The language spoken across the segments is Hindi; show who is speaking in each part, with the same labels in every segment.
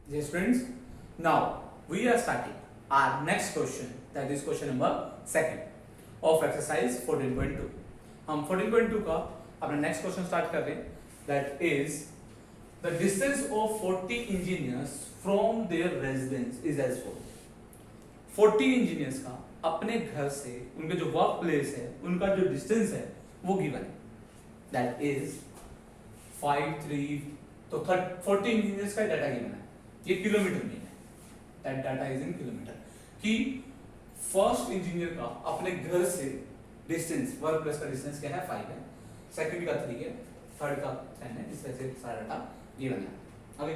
Speaker 1: Dear students, now we are starting our next question, that is question number second of exercise 14.2. हम 14.2 का अपना next question start कर रहे हैं, that is the distance of 40 engineers from their residence is as follows. 40 engineers का अपने घर से उनके जो वर्क प्लेस है उनका जो डिस्टेंस है वो गिवन है, that is 5 3 तो 40 इंजीनियर्स का डाटा गिवन है, ये किलोमीटर में है, that data is in kilometre, कि फर्स्ट इंजीनियर का अपने घर से डिस्टेंस वर्क प्लेस का डिस्टेंस क्या है 5 है, सेकंड का 3 है, थर्ड का 10 है, इस तरह से सारा डाटा गिवन है। ओके,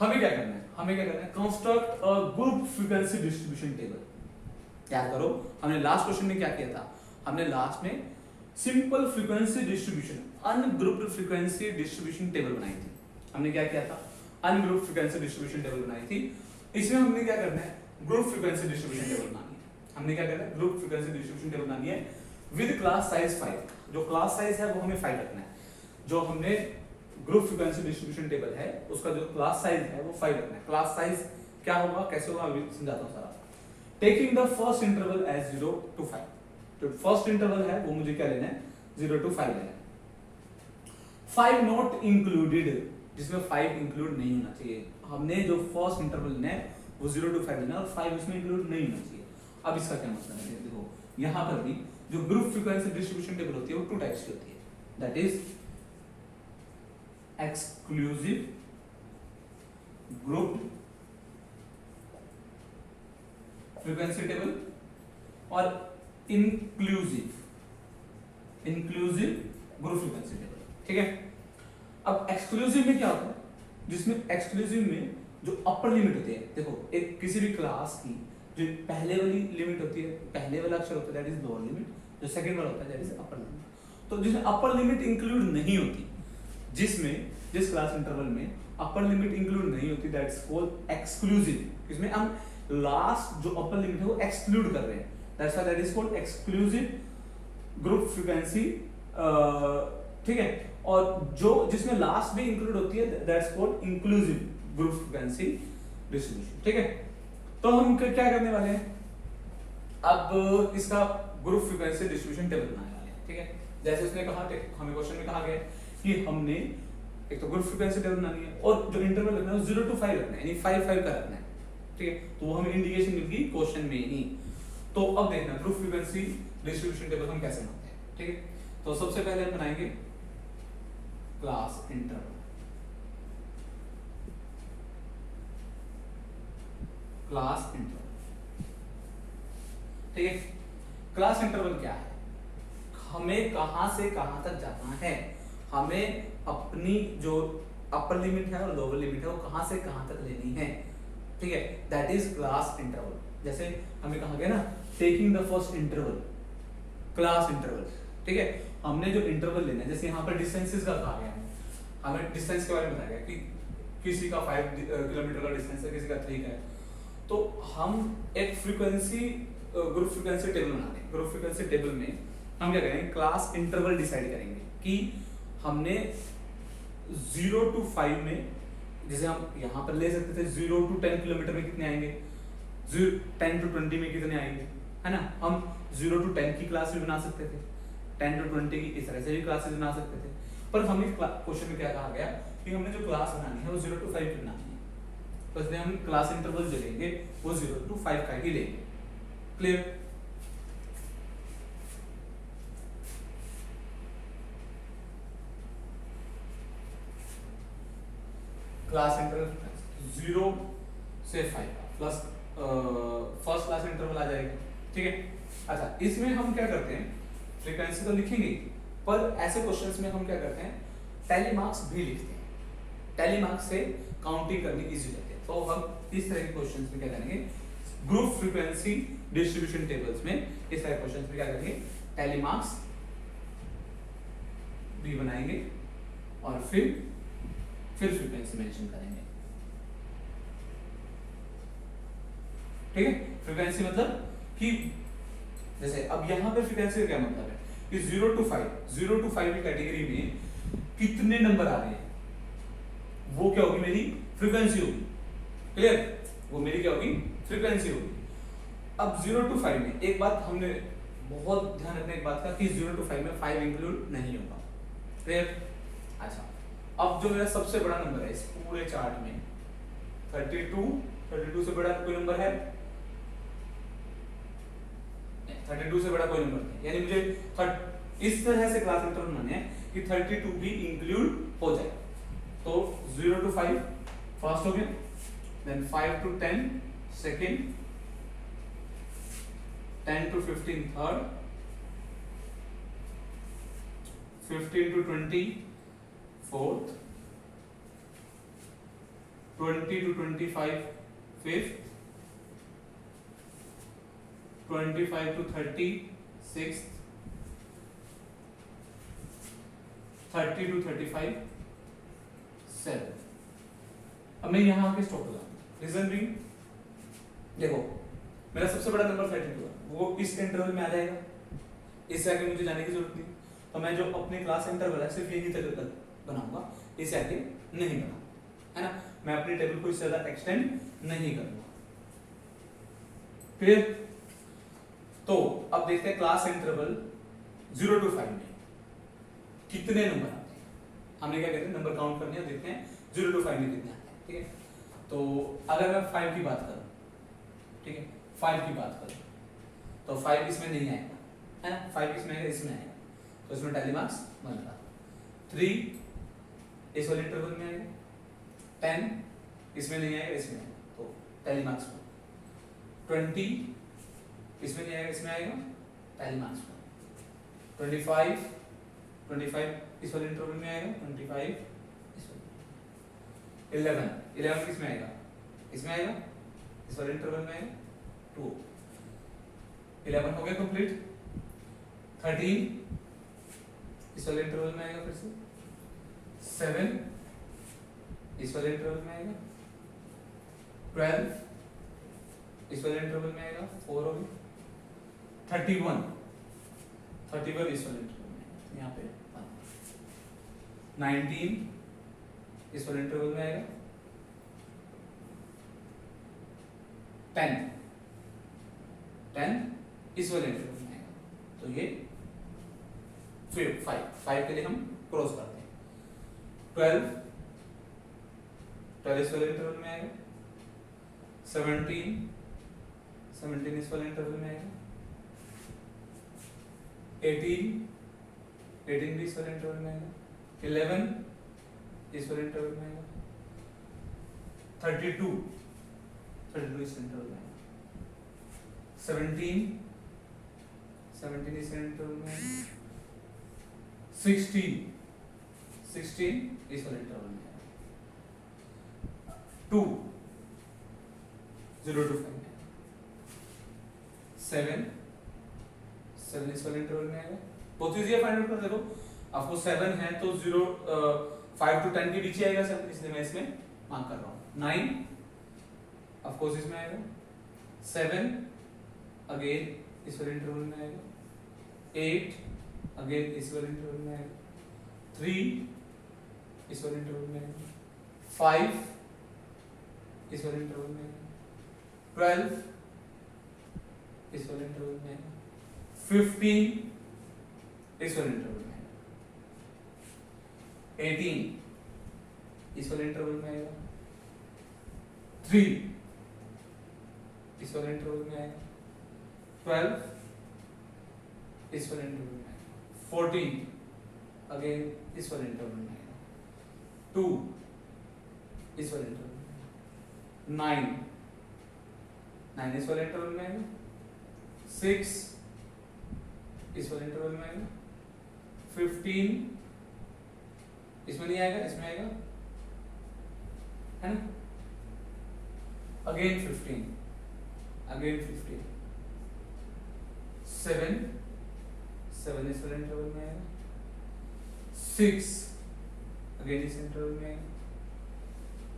Speaker 1: हमें क्या करना है, construct a group frequency distribution table. याद करो हमने लास्ट क्वेश्चन में क्या किया था, हमने लास्ट में simple frequency distribution ungrouped frequency distribution table बनाई थी। हमने क्या किया था, अनग्रुप्ड फ्रीक्वेंसी डिस्ट्रीब्यूशन टेबल बनाई थी। इसमें हमने क्या करना है, ग्रुप फ्रीक्वेंसी डिस्ट्रीब्यूशन टेबल बनानी है। हमने क्या करना है, ग्रुप फ्रीक्वेंसी डिस्ट्रीब्यूशन टेबल बनानी है विद क्लास साइज 5। जो क्लास साइज है वो हमें 5 रखना है। जो हमने ग्रुप फ्रीक्वेंसी डिस्ट्रीब्यूशन टेबल है उसका जो क्लास साइज है वो 5 रखना है। क्लास साइज क्या होगा, कैसे होगा, अभी समझाता हूं सारा। Taking the first interval as 0 to 5, जो फर्स्ट इंटरवल है वो मुझे क्या लेना है, 0 to 5 लेना है। 5 नॉट इंक्लूडेड, जिसमें 5 इंक्लूड नहीं होना चाहिए। हमने जो फर्स्ट इंटरवल लेना है वो 0 to 5 लेना है और 5 उसमें इंक्लूड नहीं होना चाहिए। अब इसका क्या मतलब है, देखो यहां पर भी जो ग्रुप फ्रीक्वेंसी डिस्ट्रीब्यूशन टेबल होती है वो 2 टाइप्स की होती है, that is exclusive group frequency table और इंक्लूसिव ग्रुप फ्रीक्वेंसी टेबल। ठीक है, अब एक्सक्लूसिव में क्या होता है, जिसमें एक्सक्लूसिव में जो अपर लिमिट होती है, देखो एक किसी भी क्लास की जो पहले वाली लिमिट होती है, पहले वाला अक्षर होता है दैट इज लोअर लिमिट, जो सेकंड वाला होता है दैट इज अपर लिमिट। तो जिसमें अपर लिमिट इंक्लूड नहीं होती, जिस क्लास इंटरवल में अपर लिमिट इंक्लूड नहीं होती, दैट इज कॉल्ड एक्सक्लूसिव। इसमें हम लास्ट जो अपर लिमिट है वो एक्सक्लूड कर रहे हैं, that's why that is called exclusive group frequency. ठीक है, और जो जिसमें लास्ट भी इंक्लूड होती है that's called inclusive group frequency distribution. ठीक है, तो हम क्या करने वाले हैं, अब इसका ग्रुप फ्रीक्वेंसी डिस्ट्रीब्यूशन टेबल बनाने वाले हैं। ठीक है, जैसे उसने कहा, हमें क्वेश्चन में कहा गया कि हमने एक तो ग्रुप फ्रीक्वेंसी टेबल बनानी है और जो इंटरवल रखना है 0 to 5 रखना है, यानी 5 का रखना है। ठीक है, तो वो हमें इंडिकेशन मिलगी क्वेश्चन में ही। तो अब देखना ग्रुप फ्रीक्वेंसी डिस्ट्रीब्यूशन टेबल हम कैसे बनाते हैं। ठीक है, तो सबसे पहले हम बनाएंगे क्लास इंटरवल। क्लास इंटरवल, ठीक है, क्लास इंटरवल क्या है, हमें कहां से कहां तक जाना है, हमें अपनी जो अपर लिमिट है और लोअर लिमिट है वो कहां से कहां तक लेनी है। ठीक है, दैट इज क्लास इंटरवल। जैसे हमें कहा गया ना, taking the first interval, class interval. ठीक है, हमने जो इंटरवल लेना है, जैसे यहाँ पर डिस्टेंसेस का कहा गया है, हमें डिस्टेंस के बारे में बताया गया कि किसी का 5 किलोमीटर का डिस्टेंस है, किसी का 3 का है। तो हम एक फ्रीक्वेंसी ग्रुप फ्रीक्वेंसी टेबल बनाते हैं। ग्रुप फ्रीक्वेंसी टेबल में हम क्या करेंगे, क्लास इंटरवल डिसाइड करेंगे कि हमने 0 to 5 में, जैसे हम यहाँ पर ले सकते थे 0 to 10 किलोमीटर में कितने आएंगे, 10 to 20 में कितने आएंगे, है ना। हम 0 to 10 की क्लास भी बना सकते थे, 10 to 20 की इस तरह से भी क्लासेस बना सकते थे। पर हमें क्वेश्चन में क्या कहा गया कि हमने जो क्लास बनानी है वो 0 to 5 की बनानी है, तो इसलिए हम क्लास इंटरवल जो लेंगे वो 0 to 5 का ही लेंगे। क्लियर, क्लास इंटरवल 0 से 5 प्लस फर्स्ट क्लास इंटरवल आ जाएगा। ठीक है, अच्छा इसमें हम क्या करते हैं, फ्रीक्वेंसी तो लिखेंगे, पर ऐसे क्वेश्चंस में हम क्या करते हैं, टैली मार्क्स भी लिखते हैं। टैली मार्क्स से काउंटिंग करनी इजी रहती है। तो हम इस तरह के क्वेश्चंस में क्या करेंगे, ग्रुप फ्रीक्वेंसी डिस्ट्रीब्यूशन टेबल्स में इस तरह के क्वेश्चंस में क्या करेंगे, टैली मार्क्स भी बनाएंगे और फिर फ्रीक्वेंसी मेंशन करेंगे। ठीक है, फ्रीक्वेंसी मतलब कि जैसे अब यहां पे फ्रीक्वेंसी का क्या मतलब है कि 0 to 5 की कैटेगरी में कितने नंबर आ रहे हैं, वो क्या होगी, मेरी फ्रीक्वेंसी होगी। क्लियर, वो मेरी क्या होगी, फ्रीक्वेंसी होगी। अब 0 to 5 में एक बात हमने बहुत ध्यान रखना एक बात का कि 0 to 5 में 5 इंक्लूड नहीं होगा, क्लियर। अच्छा, अब जो मेरा सबसे बड़ा नंबर है इस पूरे चार्ट में 32 से बड़ा कोई नंबर है, 32 से बड़ा कोई नंबर नहीं, यानी मुझे इस तरह से क्लास इंटरवल बनाने हैं कि 32 भी इंक्लूड हो जाए। तो 0 to 5 फर्स्ट हो गया, then 5 to 10 second, 10 to 15 third, 15 to 20 fourth, 20 to 25 fifth, 25 to 30 sixth, 30 to 35 7। अब मैं यहां आके स्टॉप हो जाऊंगा। रीजन भी देखो, मेरा सबसे बड़ा नंबर 32 है, वो इस इंटरवल में आ जाएगा, इससे आगे मुझे जाने की जरूरत नहीं। तो मैं जो अपने क्लास इंटरवल है सिर्फ यही तक बनाऊंगा, इससे आगे नहीं बना, है ना। मैं अपनी टेबल को इससे ज्यादा एक्सटेंड नहीं करूंगा, क्लियर। तो अब देखते हैं क्लास इंटरवल 0 to 5 में कितने नंबर आते हैं। हमने क्या कहते हैं, नंबर काउंट करने हैं, देखते हैं 0 to 5 में कितने आते हैं, ठीक है। तो अगर मैं 5 की बात करूं, ठीक है, 5 की बात करूं तो 5 इसमें नहीं आएगा, है ना, 5 इसमें आएगा, इसमें आएगा, तो इसमें टैली मार्क्स बनता। 3 इस वाले इंटरवल में आएगा, 10 इसमें नहीं आएगा, इसमें आएगा, तो टैली मार्क्स 20 इसमें नहीं आएगा, इसमें आएगा, टैली मार्क्स 25 इस वाले इंटरवल में आएगा, 25 इस वाले, 11 किसमें आएगा, इसमें आएगा, इस वाले इंटरवल में आएगा, 2 11 हो गया कंप्लीट। 13 इस वाले इंटरवल में आएगा, फिर से 7 इस वाले इंटरवल में आएगा, 12 इस वाले इंटरवल में आएगा, 4 हो गया। 31 इस वाले इंटरवल में यहाँ पे 19 इस वाले इंटरवल में आएगा, 10 इस वाले इंटरवल में आएगा, तो ये 5 के लिए हम क्रॉस करते हैं। 12 इस वाले इंटरवल में आएगा, 17 इस वाले इंटरवल में आएगा, 18 भी इस वाले इंटरवल में आएगा, 11 इस वाले इंटरवल में आएगा, 32 इस इंटरवल में आएगा, 17 इस इंटरवल में आएगा, 16 इस वाले इंटरवल में आएगा, 2 0 to 5 में, 7 इस वाले इंटरवल में आएगा। बहुत इजी है फाइंड आउट कर, देखो आपको 7 है तो 5 to 10 के बीच ही आएगा सर, इसलिए मैं इसमें मार्क कर रहा हूँ। 9 ऑफ कोर्स इसमें आएगा, 7 अगेन इस वाले इंटरवल में आएगा, 8 अगेन इस वाले इंटरवल में आएगा, 3 इस वाले इंटरवल में आएगा, 5 इस वाले इंटरवल में आएगा, 12 इस वाले इंटरवल में आएगा, 15 इस वाले इंटरवल में आएगा, 18 इस वाले इंटरवल में आएगा, 3 इस वाले इंटरवल में आएगा, 12 इस वाले इंटरवल में आएगा, 14 अगेन इस वाले इंटरवल में आएगा, 2 इस वाले इंटरवल में आएगा, 9 इस वाले इंटरवल में आएगा, 6 इस वाले इंटरवल में आएगा, 15 इसमें नहीं आएगा, इसमें आएगा, है ना, अगेन 15 7 इस वाले इंटरवल में आएगा, 6 अगेन इस इंटरवल में आएगा,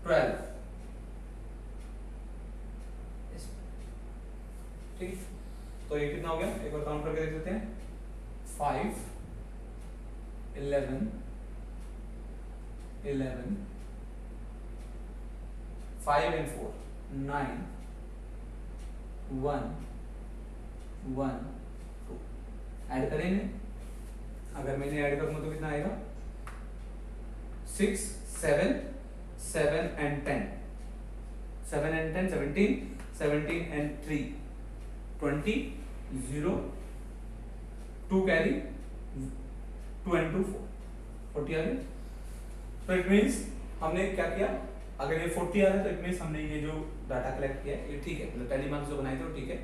Speaker 1: 12 ठीक। तो ये कितना हो गया, एक बार काउंट करके देख लेते हैं, 5 11 11 5 and 4 9 1 1 2 ऐड करेंगे। अगर मैंने ऐड करूंगा तो कितना आएगा 6 7 7 and 10 7 and 10 17 17 and 3 20 0 2 carry 2 and 2 4 40 आ गए। तो इट मीन्स हमने क्या किया, अगर ये 40 आ रहा है तो इट मीन्स हमने ये जो डाटा कलेक्ट किया है ये ठीक है, मतलब टैली मार्क्स जो बनाए थे वो ठीक है,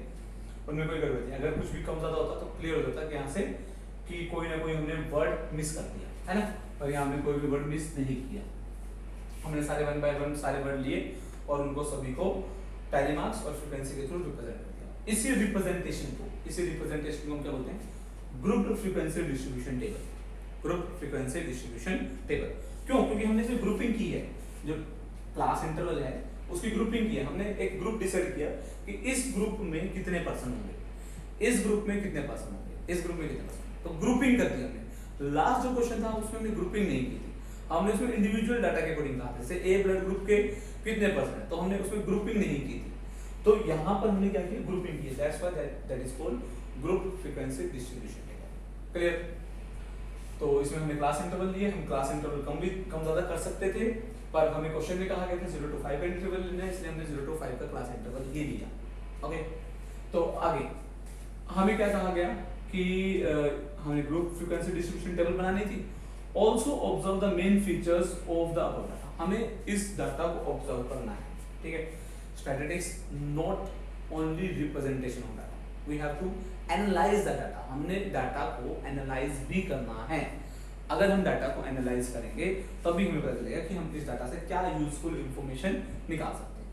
Speaker 1: उनमें कोई गड़बड़ी नहीं। अगर कुछ भी कम ज्यादा होता तो क्लियर हो जाता कि यहाँ से कि कोई ना कोई हमने वर्ड मिस कर दिया है ना, और यहाँ हमने कोई भी वर्ड मिस नहीं किया। हमने सारे 1 by 1 सारे वर्ड लिए और उनको सभी को टैली मार्क्स और फ्रीक्वेंसी के थ्रू रिप्रेजेंट कर दिया। इसी रिप्रेजेंटेशन को हम क्या बोलते हैं, group frequency distribution table. Group frequency distribution table क्यों, क्योंकि हमने सिर्फ ग्रुपिंग की है, जो क्लास इंटरवल है उसकी ग्रुपिंग की है। हमने एक ग्रुप डिसाइड किया कि इस ग्रुप में कितने पर्सन होंगे, इस ग्रुप में कितने पर्सन होंगे, इस ग्रुप में कितने पर्सन, तो ग्रुपिंग कर दी हमने। लास्ट जो क्वेश्चन था उसमें हमने ग्रुपिंग नहीं की थी, हमने उसमें इंडिविजुअल डाटा के अकॉर्डिंग कहा था, जैसे ए ब्लड ग्रुप के कितने पर्सन है, तो हमने उसमें ग्रुपिंग नहीं की थी। तो यहाँ पर हमने क्या किया, ग्रुपिंग की, that's why that is called group frequency distribution table. Clear. तो इसमें हमने क्लास इंटरवल लिए, हम क्लास इंटरवल कम ज्यादा कर सकते थे, पर हमें क्वेश्चन में कहा गया था 0 to 5 का इंटरवल लेना है, इसलिए हमने 0 to 5 का क्लास इंटरवल ही लिया। ओके, तो आगे हमें क्या कहा गया कि हमें ग्रुप फ्रीक्वेंसी डिस्ट्रीब्यूशन टेबल बनानी थी। Also observe the main features of the above data, हमें इस डाटा को ऑब्जर्व करना है, ठीक है। Statistics not only representation of data, we have to analyse the data, हमने डाटा को एनालाइज भी करना है। अगर हम डाटा को एनालाइज करेंगे तभी हमें पता चलेगा कि हम इस डाटा से क्या यूजफुल इंफॉर्मेशन निकाल सकते हैं।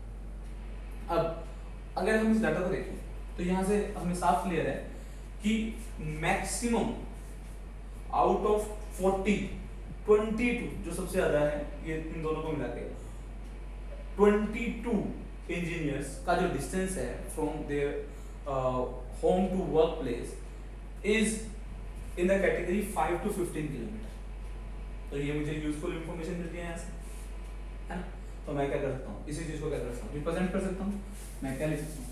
Speaker 1: अब अगर हम इस डाटा को देखें तो यहाँ से हमें साफ क्लियर है कि मैक्सिमम आउट ऑफ 40 22 जो सबसे ज्यादा है, ये इन दोनों को मिला के 22 इंजीनियर्स का जो डिस्टेंस है from their home to work place is in the category 5 to 15 kilometre. तो ये मुझे यूजफुल इंफॉर्मेशन मिलती है यहाँ से, है ना। तो मैं क्या कर सकता हूँ, इसी चीज को क्या कर सकता हूँ, रिप्रेजेंट कर सकता हूँ। मैं क्या लिख सकता हूँ,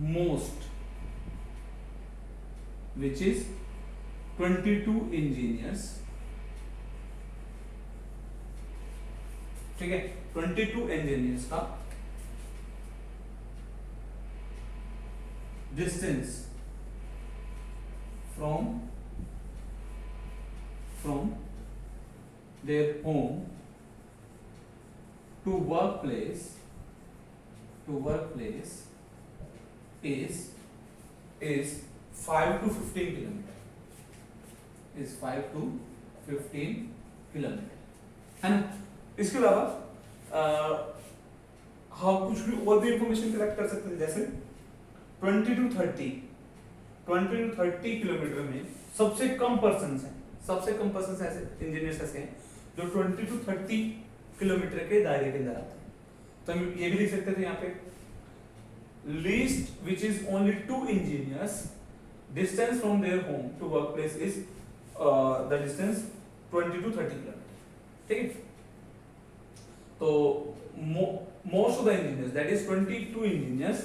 Speaker 1: मोस्ट विच इज 22 इंजीनियर्स, ठीक है, 22 इंजीनियर्स का distance from their home to workplace is 5 to 15 kilometre, is 5 to 15 kilometre, है ना। इसके अलावा हम कुछ भी और भी इंफॉर्मेशन कलेक्ट कर सकते हैं, जैसे 20 to 30 किलोमीटर में सबसे कम पर्सन है, सबसे कम पर्सन ऐसे इंजीनियर्स ऐसे हैं जो 20 to 30 किलोमीटर के दायरे के अंदर आते हैं। तो हम ये भी लिख सकते थे यहाँ पे, least which is only 2 engineers, distance from their home to work place is the distance 20 to 30 kilometre, ठीक है। तो most of the engineers, that is 22 engineers,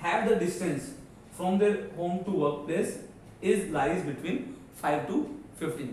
Speaker 1: have the distance from their home to workplace is lies between 5 to 15